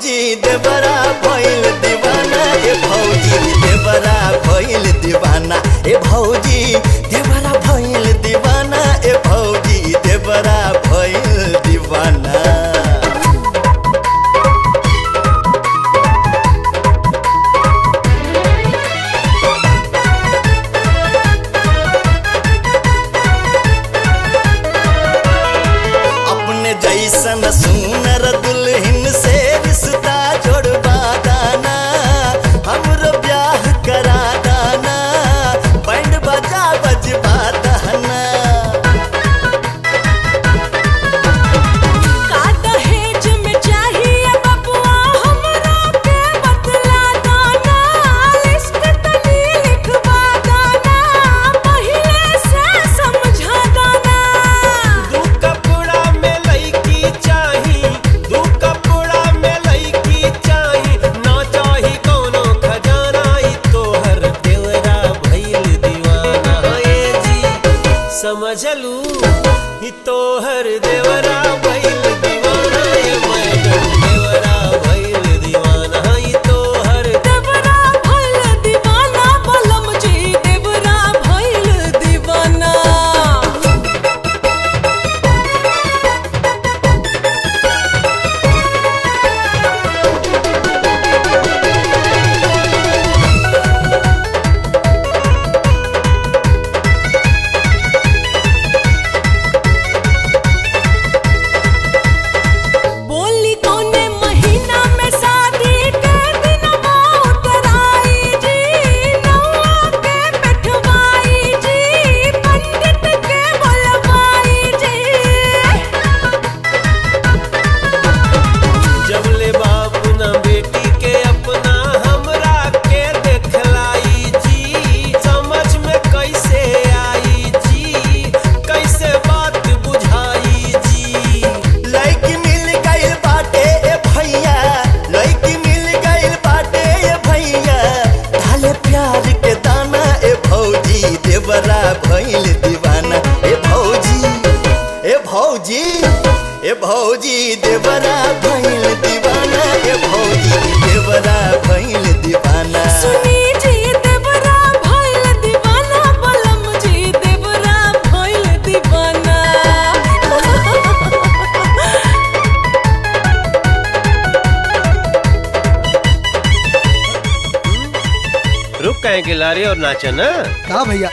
भौजी देवरा भइल दीवाना, ए भौजी देवरा भइल दीवाना, ए भौजी देवरा भइल दीवाना, ए भौजी देवरा भइल दीवाना। अपने जैसन सुनर दुल्हन से रिश्ता जोड़वा दाना, हमरो ब्याह करा दाना, बैंड बजा बजवा दाना। का दहेज में चाहिए बबुआ हमरा के बतला दाना, लिस्ट तनी लिखवा दाना, पहिले से समझा दाना। दू कपड़ा में लईकी चाही, दू कपड़ा में लईकी चाही, ना चाही कौनो खजाना, ई तोहर देवरा भइल दीवाना। ए जी समझलू, ई तोहर देवरा भइल दीवाना, ए मैडम देवरा भइल दीवाना, ई तोहर देवरा भइल दीवाना, बलम जी देवरा भइल दीवाना। बोली कौने महीना में शादी के दिनवा उतराई जी, नौआ के बैठवाई जी, पंडित के बुलवाई जी। जबले बाप न बेटी के अपना हमरा के देखलाई जी, समझ में कैसे आई जी, कैसे बात बुझाई जी। लड़की मिल गइल बाटे ए भैया, लड़की मिल गइल बाटे ए भैया, डाले प्यार के दाना, ए भौजी देवरा भइल दीवाना, ए भौजी ए भौजी ए भौजी देवरा भइल दीवाना, ए भौजी देवरा भइल दीवाना। सुनी जी देवरा भइल दीवाना, बलम जी देवरा भइल दीवाना। रुक कहेंगे लारे और नाचा ना। कहा भैया।